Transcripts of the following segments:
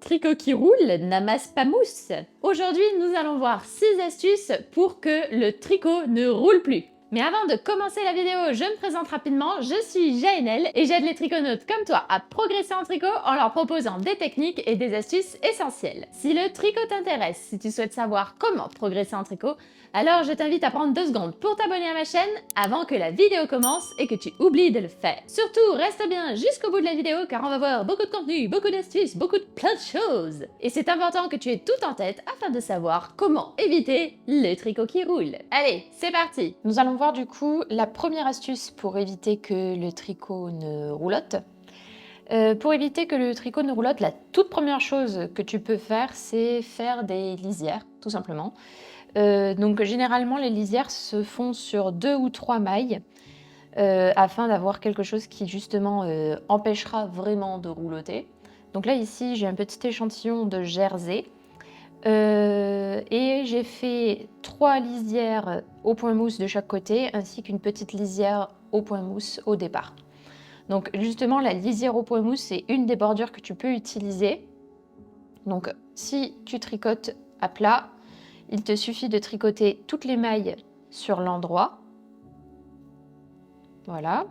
tricot qui roule n'amasse pas mousse. Aujourd'hui, nous allons voir 6 astuces pour que le tricot ne roule plus. Mais avant de commencer la vidéo, je me présente rapidement, je suis Jaënel et j'aide les triconautes comme toi à progresser en tricot en leur proposant des techniques et des astuces essentielles. Si le tricot t'intéresse, si tu souhaites savoir comment progresser en tricot, alors je t'invite à prendre 2 secondes pour t'abonner à ma chaîne avant que la vidéo commence et que tu oublies de le faire. Surtout, reste bien jusqu'au bout de la vidéo car on va voir beaucoup de contenu, beaucoup d'astuces, beaucoup de plein de choses. Et c'est important que tu aies tout en tête afin de savoir comment éviter le tricot qui roule. Allez, c'est parti! Nous allons voir du coup la première astuce pour éviter que le tricot ne roulotte. Pour éviter que le tricot ne roulotte, la toute première chose que tu peux faire, c'est faire des lisières, tout simplement. Donc généralement, les lisières se font sur 2 ou 3 mailles afin d'avoir quelque chose qui justement empêchera vraiment de roulotter. Donc là, ici, j'ai un petit échantillon de jersey. Et j'ai fait 3 lisières au point mousse de chaque côté, ainsi qu'une petite lisière au point mousse au départ. Donc justement, la lisière au point mousse, c'est une des bordures que tu peux utiliser. Donc si tu tricotes à plat, il te suffit de tricoter toutes les mailles sur l'endroit. Voilà.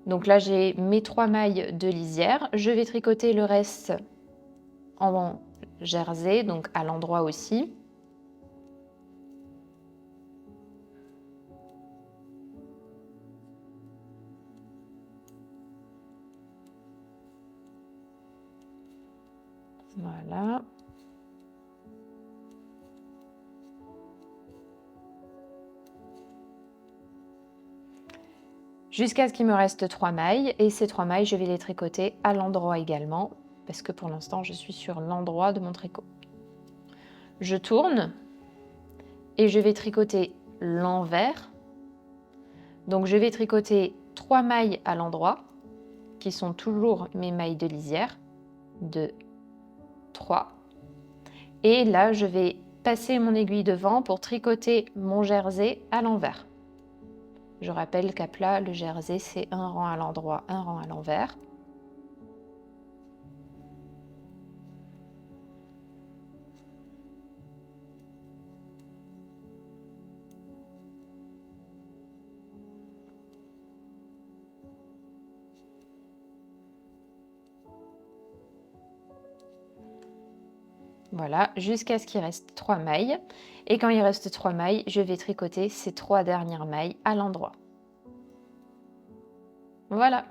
Donc là, j'ai mes 3 mailles de lisière. Je vais tricoter le reste en jersey, donc à l'endroit aussi. Voilà. Jusqu'à ce qu'il me reste 3 mailles, et ces 3 mailles, je vais les tricoter à l'endroit également, parce que pour l'instant, je suis sur l'endroit de mon tricot. Je tourne, et je vais tricoter l'envers. Donc je vais tricoter 3 mailles à l'endroit, qui sont toujours mes mailles de lisière. 2, 3. Et là, je vais passer mon aiguille devant pour tricoter mon jersey à l'envers. Je rappelle qu'à plat, le jersey, c'est un rang à l'endroit, un rang à l'envers. Voilà, jusqu'à ce qu'il reste 3 mailles. Et quand il reste 3 mailles, je vais tricoter ces 3 dernières mailles à l'endroit. Voilà.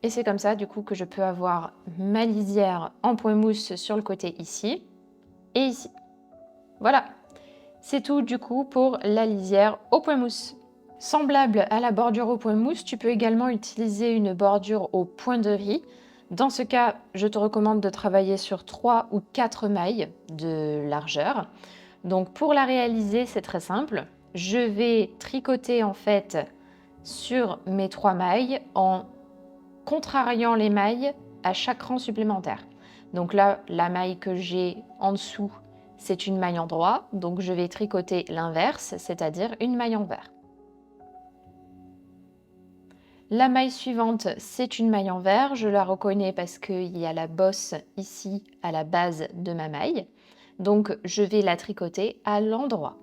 Et c'est comme ça, du coup, que je peux avoir ma lisière en point mousse sur le côté ici et ici. Voilà. C'est tout, du coup, pour la lisière au point mousse. Semblable à la bordure au point mousse, tu peux également utiliser une bordure au point de riz. Dans ce cas, je te recommande de travailler sur 3 ou 4 mailles de largeur. Donc pour la réaliser, c'est très simple. Je vais tricoter en fait sur mes 3 mailles en contrariant les mailles à chaque rang supplémentaire. Donc là, la maille que j'ai en dessous, c'est une maille en droit, donc je vais tricoter l'inverse, c'est-à-dire une maille envers. La maille suivante, c'est une maille envers, je la reconnais parce qu'il y a la bosse ici à la base de ma maille. Donc je vais la tricoter à l'endroit.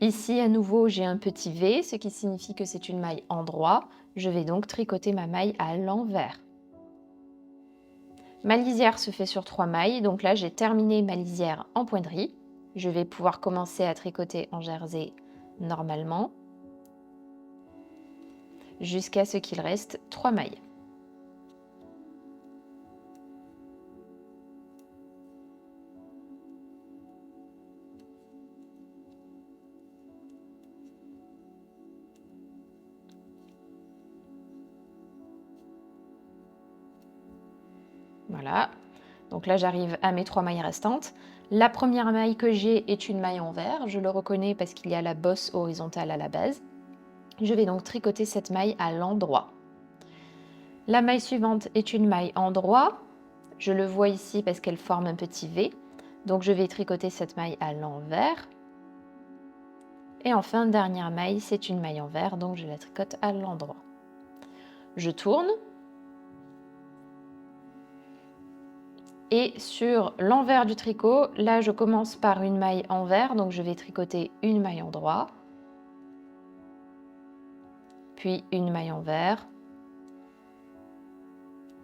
Ici, à nouveau, j'ai un petit V, ce qui signifie que c'est une maille endroit. Je vais donc tricoter ma maille à l'envers. Ma lisière se fait sur 3 mailles, donc là, j'ai terminé ma lisière en point de riz. Je vais pouvoir commencer à tricoter en jersey normalement, jusqu'à ce qu'il reste 3 mailles. Voilà, donc là j'arrive à mes 3 mailles restantes. La première maille que j'ai est une maille envers, je le reconnais parce qu'il y a la bosse horizontale à la base. Je vais donc tricoter cette maille à l'endroit. La maille suivante est une maille endroit, je le vois ici parce qu'elle forme un petit V, donc je vais tricoter cette maille à l'envers. Et enfin, dernière maille, c'est une maille envers, donc je la tricote à l'endroit. Je tourne. Et sur l'envers du tricot, là je commence par une maille envers, donc je vais tricoter une maille endroit, puis une maille envers,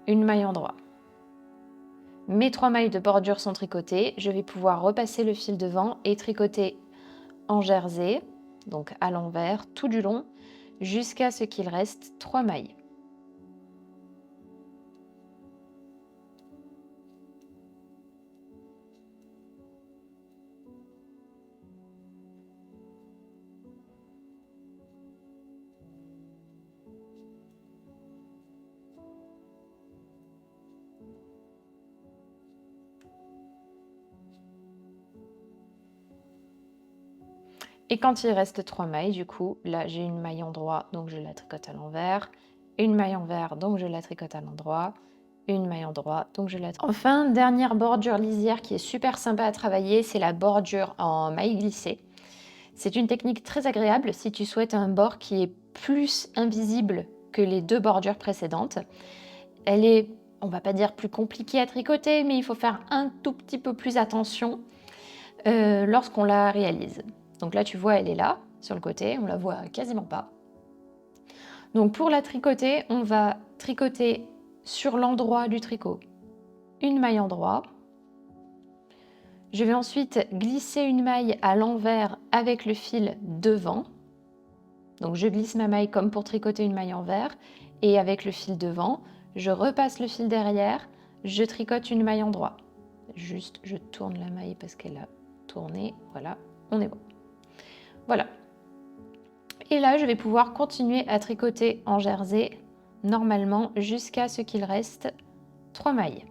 une maille endroit. Mes 3 mailles de bordure sont tricotées, je vais pouvoir repasser le fil devant et tricoter en jersey, donc à l'envers, tout du long, jusqu'à ce qu'il reste 3 mailles. Et quand il reste 3 mailles, du coup, là j'ai une maille endroit, donc je la tricote à l'envers, une maille envers, donc je la tricote à l'endroit, une maille endroit, donc je la tricote. Enfin, dernière bordure lisière qui est super sympa à travailler, c'est la bordure en maille glissée. C'est une technique très agréable si tu souhaites un bord qui est plus invisible que les 2 bordures précédentes. Elle est, on va pas dire plus compliquée à tricoter, mais il faut faire un tout petit peu plus attention lorsqu'on la réalise. Donc là, tu vois, elle est là, sur le côté, on la voit quasiment pas. Donc pour la tricoter, on va tricoter sur l'endroit du tricot une maille endroit. Je vais ensuite glisser une maille à l'envers avec le fil devant. Donc je glisse ma maille comme pour tricoter une maille envers et avec le fil devant, je repasse le fil derrière, je tricote une maille endroit. Juste, je tourne la maille parce qu'elle a tourné, voilà, on est bon. Voilà. Et là, je vais pouvoir continuer à tricoter en jersey normalement jusqu'à ce qu'il reste 3 mailles.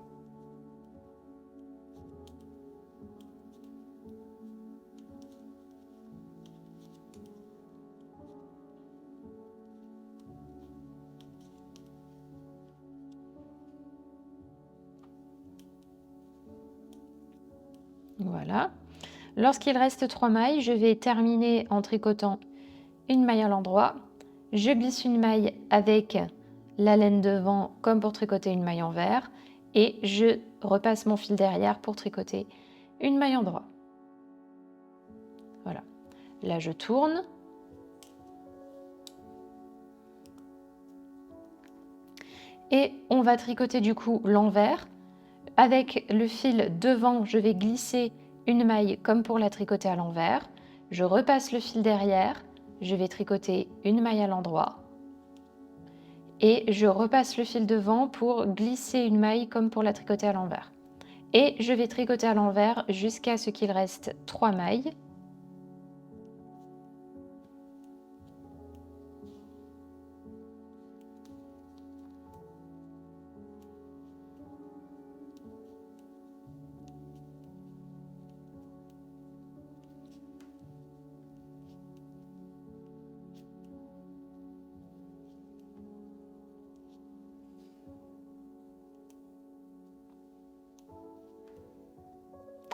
Voilà. Lorsqu'il reste 3 mailles, je vais terminer en tricotant une maille à l'endroit. Je glisse une maille avec la laine devant comme pour tricoter une maille envers et je repasse mon fil derrière pour tricoter une maille endroit. Voilà. Là, je tourne. Et on va tricoter du coup l'envers. Avec le fil devant, je vais glisser une maille comme pour la tricoter à l'envers. Je repasse le fil derrière, je vais tricoter une maille à l'endroit. Et je repasse le fil devant pour glisser une maille comme pour la tricoter à l'envers. Et je vais tricoter à l'envers jusqu'à ce qu'il reste 3 mailles.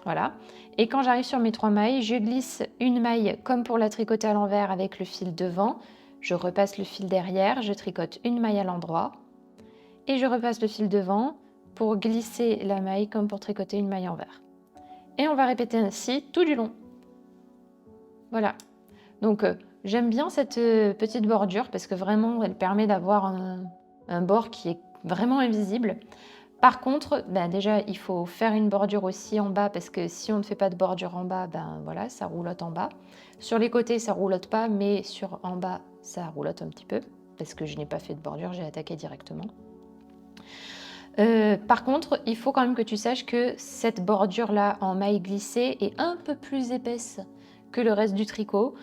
Voilà. Et quand j'arrive sur mes 3 mailles, je glisse une maille comme pour la tricoter à l'envers avec le fil devant. Je repasse le fil derrière, je tricote une maille à l'endroit. Et je repasse le fil devant pour glisser la maille comme pour tricoter une maille envers. Et on va répéter ainsi tout du long. Voilà. Donc j'aime bien cette petite bordure parce que vraiment elle permet d'avoir un bord qui est vraiment invisible. Par contre, ben déjà, il faut faire une bordure aussi en bas parce que si on ne fait pas de bordure en bas, ben voilà, ça roulotte en bas. Sur les côtés, ça roulotte pas, mais sur en bas, ça roulotte un petit peu parce que je n'ai pas fait de bordure, j'ai attaqué directement. Par contre, il faut quand même que tu saches que cette bordure-là en maille glissée est un peu plus épaisse que le reste du tricot.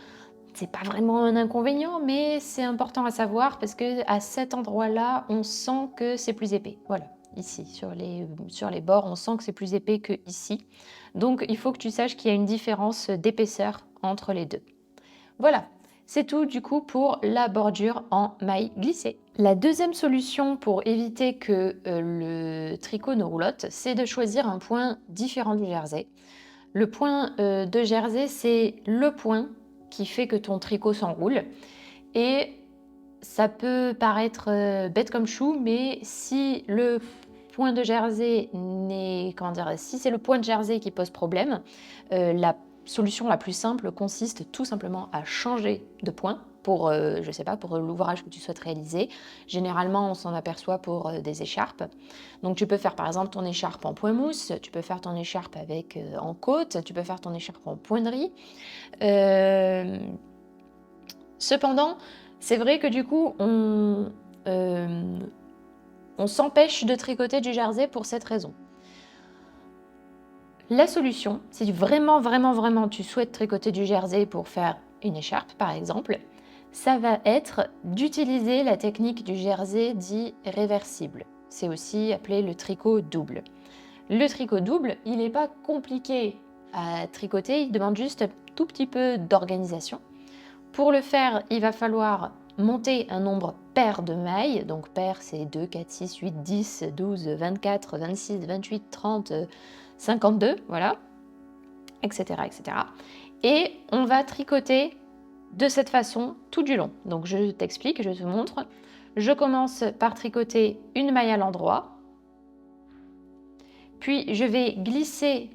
C'est pas vraiment un inconvénient, mais c'est important à savoir parce que à cet endroit-là, on sent que c'est plus épais. Voilà. Ici, sur les bords, on sent que c'est plus épais que ici. Donc, il faut que tu saches qu'il y a une différence d'épaisseur entre les deux. Voilà, c'est tout du coup pour la bordure en maille glissée. La deuxième solution pour éviter que le tricot ne roulotte, c'est de choisir un point différent du jersey. Le point de jersey, c'est le point qui fait que ton tricot s'enroule. Et ça peut paraître bête comme chou, mais si le point de jersey n'est, comment dire, si c'est le point de jersey qui pose problème, la solution la plus simple consiste tout simplement à changer de point pour, je sais pas, pour l'ouvrage que tu souhaites réaliser. Généralement, on s'en aperçoit pour des écharpes. Donc tu peux faire par exemple ton écharpe en point mousse, tu peux faire ton écharpe avec en côte, tu peux faire ton écharpe en point de riz. Cependant, c'est vrai que du coup, on s'empêche de tricoter du jersey pour cette raison. La solution, si vraiment tu souhaites tricoter du jersey pour faire une écharpe par exemple, ça va être d'utiliser la technique du jersey dit réversible. C'est aussi appelé le tricot double. Le tricot double, il n'est pas compliqué à tricoter, il demande juste un tout petit peu d'organisation. Pour le faire, il va falloir monter un nombre pair de mailles. Donc pair, c'est 2, 4, 6, 8, 10, 12, 24, 26, 28, 30, 52, voilà, etc., etc. Et on va tricoter de cette façon tout du long. Donc je t'explique, je te montre. Je commence par tricoter une maille à l'endroit. Puis je vais glisser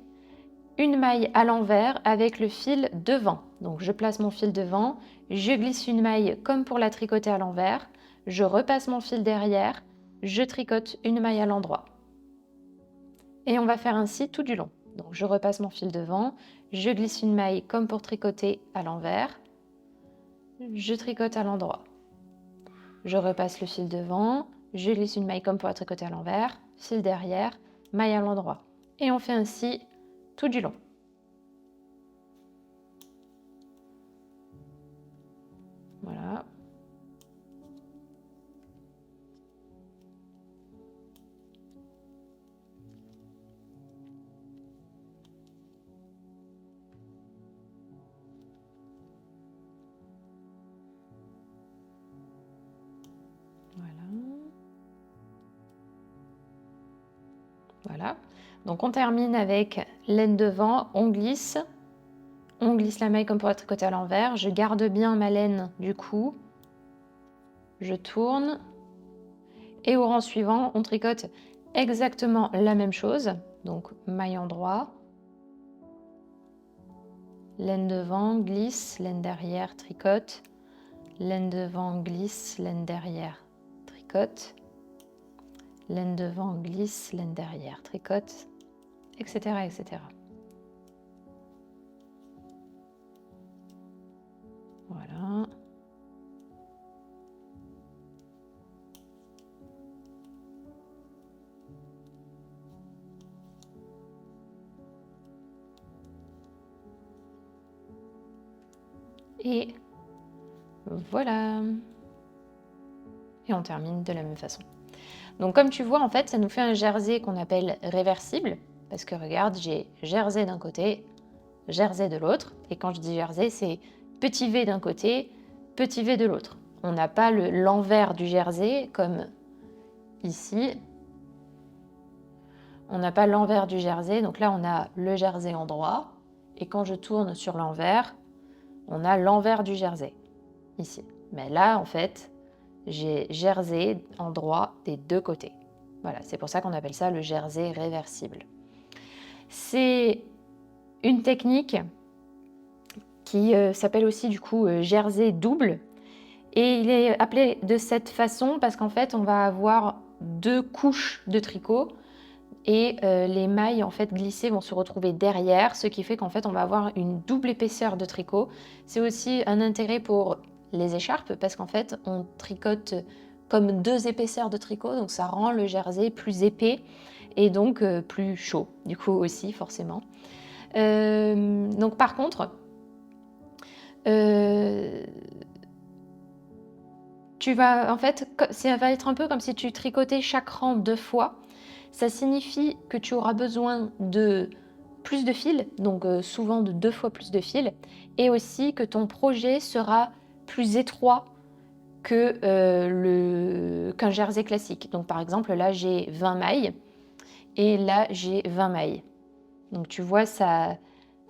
une maille à l'envers avec le fil devant. Donc je place mon fil devant, je glisse une maille comme pour la tricoter à l'envers, je repasse mon fil derrière, je tricote une maille à l'endroit. Et on va faire ainsi tout du long. Donc je repasse mon fil devant, je glisse une maille comme pour tricoter à l'envers, je tricote à l'endroit. Je repasse le fil devant, je glisse une maille comme pour la tricoter à l'envers, fil derrière, maille à l'endroit. Et on fait ainsi tout du long. Voilà. Voilà. Donc on termine avec laine devant, on glisse la maille comme pour la tricoter à l'envers, je garde bien ma laine du cou, je tourne et au rang suivant, on tricote exactement la même chose. Donc maille endroit, laine devant, glisse, laine derrière, tricote, laine devant, glisse, laine derrière, tricote, laine devant, glisse, laine derrière, tricote, etc., etc. Voilà. Et voilà. Et on termine de la même façon. Donc comme tu vois, en fait, ça nous fait un jersey qu'on appelle réversible. Parce que regarde, j'ai jersey d'un côté, jersey de l'autre. Et quand je dis jersey, c'est petit V d'un côté, petit V de l'autre. On n'a pas l'envers du jersey comme ici. On n'a pas l'envers du jersey. Donc là, on a le jersey en droit. Et quand je tourne sur l'envers, on a l'envers du jersey, ici. Mais là, en fait, j'ai jersey en droit des deux côtés. Voilà, c'est pour ça qu'on appelle ça le jersey réversible. C'est une technique qui s'appelle aussi du coup jersey double. Et il est appelé de cette façon parce qu'en fait, on va avoir deux couches de tricot et les mailles en fait glissées vont se retrouver derrière, ce qui fait qu'en fait, on va avoir une double épaisseur de tricot. C'est aussi un intérêt pour les écharpes parce qu'en fait, on tricote comme deux épaisseurs de tricot, donc ça rend le jersey plus épais et donc plus chaud, du coup aussi forcément. Donc par contre, tu vas, en fait, ça va être un peu comme si tu tricotais chaque rang 2 fois. Ça signifie que tu auras besoin de plus de fils, donc souvent de 2 fois plus de fils, et aussi que ton projet sera plus étroit qu'un jersey classique. Donc par exemple, là j'ai 20 mailles, et là j'ai 20 mailles. Donc tu vois, ça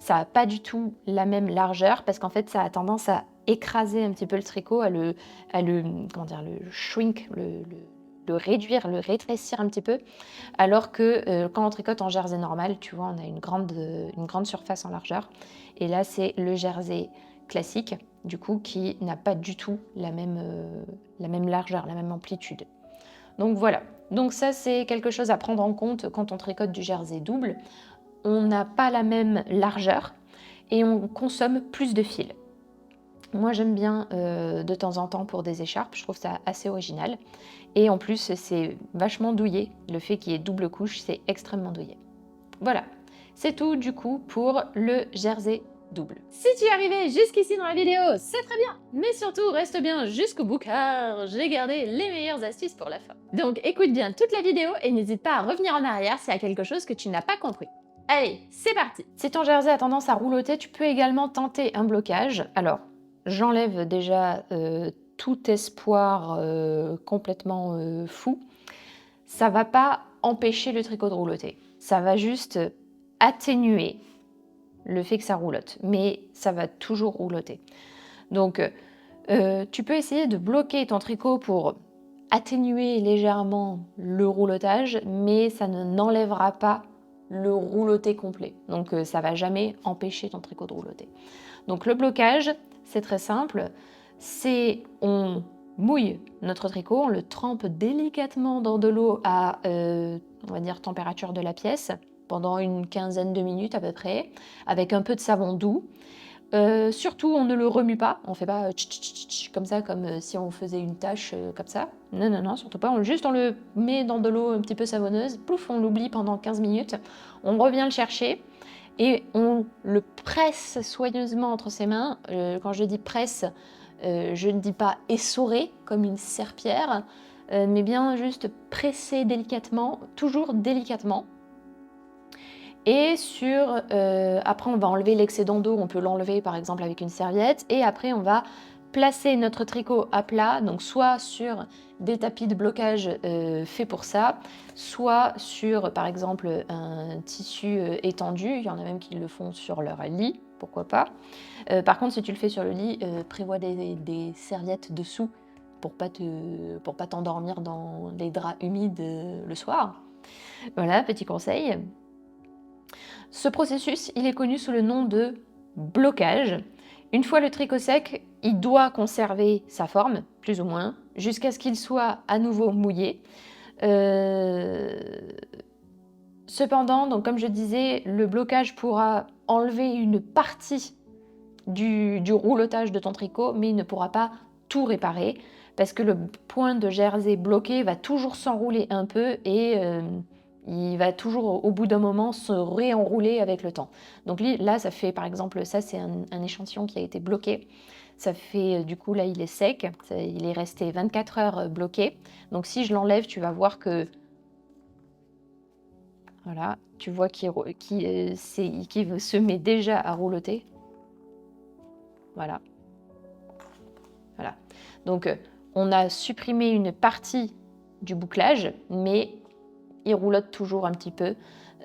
n'a pas du tout la même largeur, parce qu'en fait ça a tendance à écraser un petit peu le tricot, comment dire, le shrink, le réduire, le rétrécir un petit peu. Alors que quand on tricote en jersey normal, tu vois, on a une grande surface en largeur. Et là, c'est le jersey classique, du coup, qui n'a pas du tout la même largeur, la même amplitude. Donc voilà. Donc ça, c'est quelque chose à prendre en compte quand on tricote du jersey double. On n'a pas la même largeur et on consomme plus de fil. Moi, j'aime bien de temps en temps pour des écharpes, je trouve ça assez original. Et en plus, c'est vachement douillé. Le fait qu'il y ait double couche, c'est extrêmement douillé. Voilà, c'est tout du coup pour le jersey double. Si tu es arrivé jusqu'ici dans la vidéo, c'est très bien, mais surtout reste bien jusqu'au bout car j'ai gardé les meilleures astuces pour la fin. Donc écoute bien toute la vidéo et n'hésite pas à revenir en arrière s'il y a quelque chose que tu n'as pas compris. Allez, c'est parti! Si ton jersey a tendance à roulotter, tu peux également tenter un blocage. Alors, j'enlève déjà tout espoir complètement fou. Ça va pas empêcher le tricot de roulotter. Ça va juste atténuer le fait que ça roulotte, mais ça va toujours roulotter. Donc, tu peux essayer de bloquer ton tricot pour atténuer légèrement le roulotage, mais ça n'enlèvera pas le rouloté complet. Donc, ça va jamais empêcher ton tricot de roulotter. Donc, le blocage, c'est très simple. C'est on mouille notre tricot, on le trempe délicatement dans de l'eau à, on va dire, température de la pièce, pendant une quinzaine de minutes à peu près, avec un peu de savon doux. Surtout, on ne le remue pas, on ne fait pas comme ça, comme si on faisait une tâche comme ça. Non, non, non, surtout pas. On le met dans de l'eau un petit peu savonneuse, plouf, on l'oublie pendant 15 minutes, on revient le chercher et on le presse soigneusement entre ses mains. Quand je dis presse, je ne dis pas essorer comme une serpillière, mais bien juste presser délicatement, toujours délicatement. Et après on va enlever l'excédent d'eau, on peut l'enlever par exemple avec une serviette, et après on va placer notre tricot à plat, donc soit sur des tapis de blocage faits pour ça, soit sur par exemple un tissu étendu, il y en a même qui le font sur leur lit, pourquoi pas. Par contre si tu le fais sur le lit, prévois des serviettes dessous pour pas t'endormir dans les draps humides le soir. Voilà, petit conseil. Ce processus, il est connu sous le nom de blocage. Une fois le tricot sec, il doit conserver sa forme, plus ou moins, jusqu'à ce qu'il soit à nouveau mouillé. Cependant, donc comme je disais, le blocage pourra enlever une partie du roulotage de ton tricot, mais il ne pourra pas tout réparer, parce que le point de jersey bloqué va toujours s'enrouler un peu et il va toujours au bout d'un moment se réenrouler avec le temps. Donc là, ça fait par exemple, ça c'est un échantillon qui a été bloqué. Ça fait, du coup là il est sec, il est resté 24 heures bloqué. Donc si je l'enlève, tu vas voir que, voilà, tu vois qu'il se met déjà à rouloter. Voilà. Voilà. Donc on a supprimé une partie du bouclage, mais il roulotte toujours un petit peu.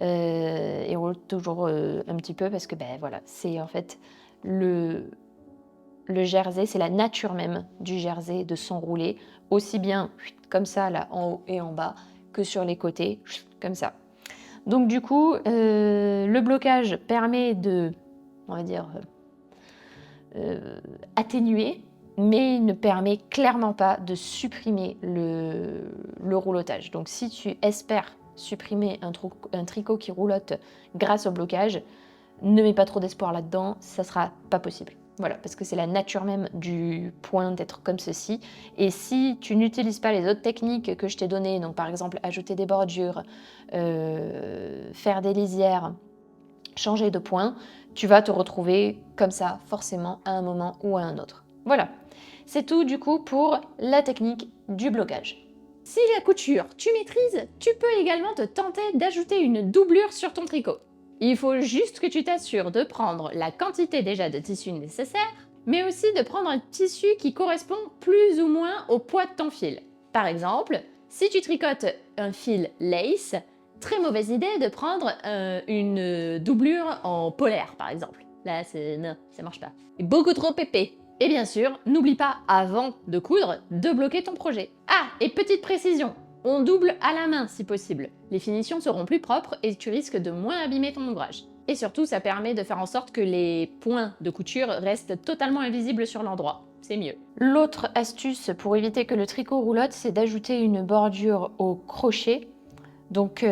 Il roulotte toujours un petit peu parce que ben voilà, c'est en fait le jersey, c'est la nature même du jersey de s'enrouler, aussi bien comme ça là en haut et en bas que sur les côtés, comme ça. Donc du coup, le blocage permet de, on va dire, atténuer, mais il ne permet clairement pas de supprimer le roulotage. Donc si tu espères supprimer un tricot qui roulotte grâce au blocage, ne mets pas trop d'espoir là-dedans, ça sera pas possible. Voilà, parce que c'est la nature même du point d'être comme ceci. Et si tu n'utilises pas les autres techniques que je t'ai données, donc par exemple ajouter des bordures, faire des lisières, changer de point, tu vas te retrouver comme ça forcément à un moment ou à un autre. Voilà, c'est tout du coup pour la technique du blocage. Si la couture tu maîtrises, tu peux également te tenter d'ajouter une doublure sur ton tricot. Il faut juste que tu t'assures de prendre la quantité déjà de tissu nécessaire, mais aussi de prendre un tissu qui correspond plus ou moins au poids de ton fil. Par exemple, si tu tricotes un fil lace, très mauvaise idée de prendre une doublure en polaire par exemple. Là, non, ça marche pas. Beaucoup trop épais. Et bien sûr, n'oublie pas, avant de coudre, de bloquer ton projet. Ah, et petite précision, on double à la main si possible. Les finitions seront plus propres et tu risques de moins abîmer ton ouvrage. Et surtout, ça permet de faire en sorte que les points de couture restent totalement invisibles sur l'endroit. C'est mieux. L'autre astuce pour éviter que le tricot roulotte, c'est d'ajouter une bordure au crochet. Donc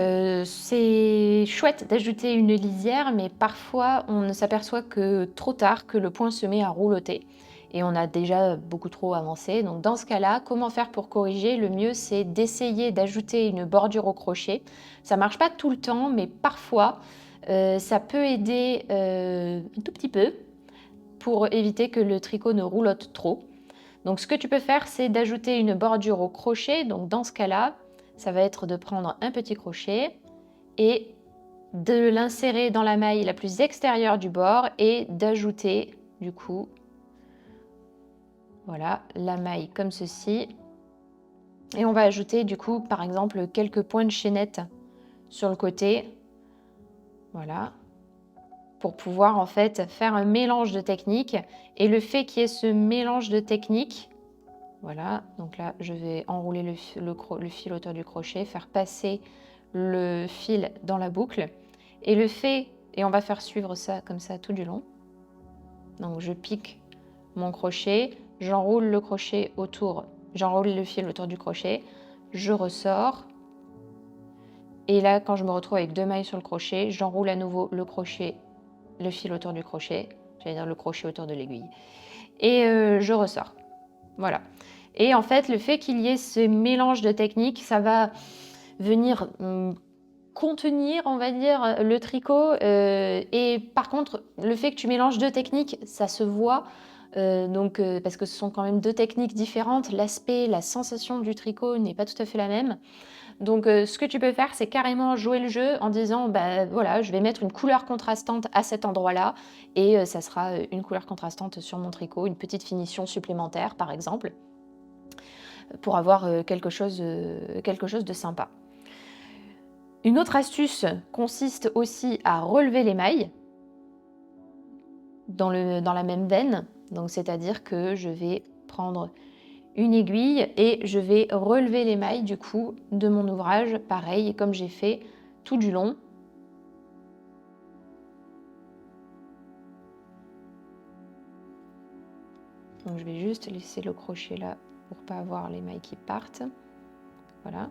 c'est chouette d'ajouter une lisière, mais parfois on ne s'aperçoit que trop tard que le point se met à roulotter. Et on a déjà beaucoup trop avancé. Donc dans ce cas-là, comment faire pour corriger? Le mieux, c'est d'essayer d'ajouter une bordure au crochet. Ça ne marche pas tout le temps, mais parfois, ça peut aider un tout petit peu pour éviter que le tricot ne roulotte trop. Donc ce que tu peux faire, c'est d'ajouter une bordure au crochet. Donc dans ce cas-là, ça va être de prendre un petit crochet et de l'insérer dans la maille la plus extérieure du bord et d'ajouter du coup, voilà, la maille comme ceci. Et on va ajouter du coup, par exemple, quelques points de chaînette sur le côté. Voilà. Pour pouvoir en fait faire un mélange de techniques. Et le fait qu'il y ait ce mélange de techniques, voilà, donc là je vais enrouler le fil autour du crochet, faire passer le fil dans la boucle. Et le fait, et on va faire suivre ça comme ça tout du long. Donc je pique mon crochet, j'enroule le crochet autour, j'enroule le fil autour du crochet, je ressors. Et là, quand je me retrouve avec 2 mailles sur le crochet, j'enroule à nouveau le crochet, le fil autour du crochet, j'allais dire le crochet autour de l'aiguille, et je ressors. Voilà. Et en fait, le fait qu'il y ait ce mélange de techniques, ça va venir contenir, on va dire, le tricot. Et par contre, le fait que tu mélanges 2 techniques, ça se voit. Parce que ce sont quand même 2 techniques différentes. L'aspect, la sensation du tricot n'est pas tout à fait la même. Donc ce que tu peux faire, c'est carrément jouer le jeu en disant, bah voilà, je vais mettre une couleur contrastante à cet endroit-là et ça sera une couleur contrastante sur mon tricot, une petite finition supplémentaire par exemple, pour avoir quelque chose de sympa. Une autre astuce consiste aussi à relever les mailles dans la même veine. Donc c'est-à-dire que je vais prendre une aiguille et je vais relever les mailles du coup de mon ouvrage, pareil comme j'ai fait tout du long. Donc je vais juste laisser le crochet là pour pas avoir les mailles qui partent. Voilà.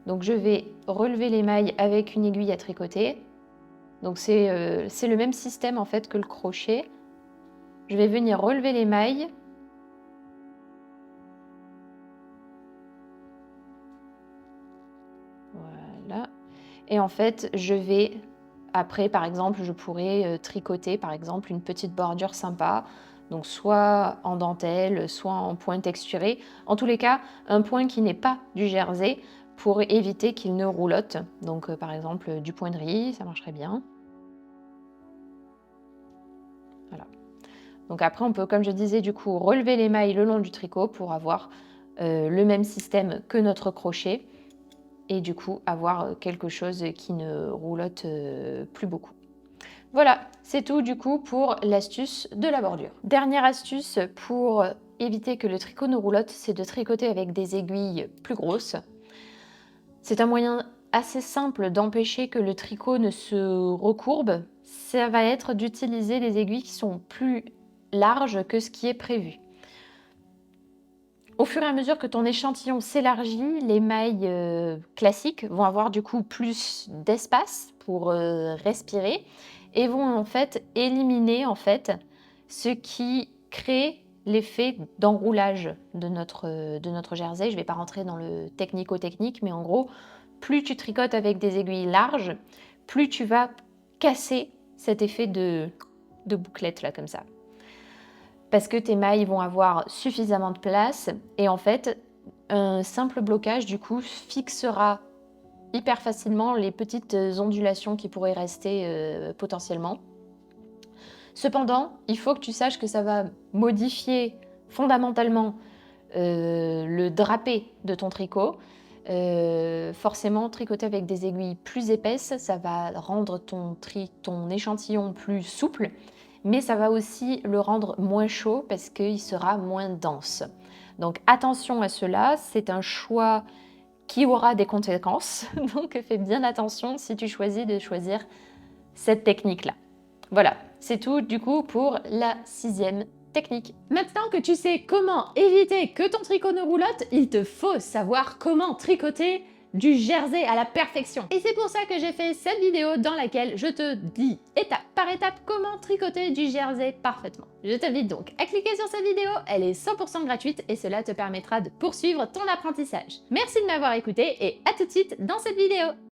Donc je vais relever les mailles avec une aiguille à tricoter. Donc c'est le même système en fait que le crochet. Je vais venir relever les mailles. Voilà. Et en fait, je vais, après par exemple, je pourrais tricoter par exemple une petite bordure sympa. Donc soit en dentelle, soit en point texturé. En tous les cas, un point qui n'est pas du jersey pour éviter qu'il ne roulotte. Donc par exemple du point de riz, ça marcherait bien. Voilà. Donc après, on peut, comme je disais, du coup, relever les mailles le long du tricot pour avoir le même système que notre crochet. Et du coup avoir quelque chose qui ne roulotte plus beaucoup. Voilà, c'est tout du coup pour l'astuce de la bordure. Dernière astuce pour éviter que le tricot ne roulotte, c'est de tricoter avec des aiguilles plus grosses. C'est un moyen assez simple d'empêcher que le tricot ne se recourbe. Ça va être d'utiliser des aiguilles qui sont plus larges que ce qui est prévu. Au fur et à mesure que ton échantillon s'élargit, les mailles classiques vont avoir du coup plus d'espace pour respirer et vont en fait éliminer en fait ce qui crée l'effet d'enroulage de notre jersey. Je ne vais pas rentrer dans le technico-technique, mais en gros, plus tu tricotes avec des aiguilles larges, plus tu vas casser cet effet de bouclette là comme ça. Parce que tes mailles vont avoir suffisamment de place et en fait, un simple blocage du coup fixera hyper facilement les petites ondulations qui pourraient rester potentiellement. Cependant, il faut que tu saches que ça va modifier fondamentalement le drapé de ton tricot. Forcément, tricoter avec des aiguilles plus épaisses, ça va rendre ton échantillon plus souple. mais ça va aussi le rendre moins chaud parce qu'il sera moins dense. Donc attention à cela, c'est un choix qui aura des conséquences, donc fais bien attention si tu choisis de choisir cette technique-là. Voilà, c'est tout du coup pour la 6e technique. Maintenant que tu sais comment éviter que ton tricot ne roulotte, il te faut savoir comment tricoter du jersey à la perfection. Et c'est pour ça que j'ai fait cette vidéo dans laquelle je te dis étape par étape comment tricoter du jersey parfaitement. Je t'invite donc à cliquer sur cette vidéo, elle est 100% gratuite et cela te permettra de poursuivre ton apprentissage. Merci de m'avoir écouté et à tout de suite dans cette vidéo.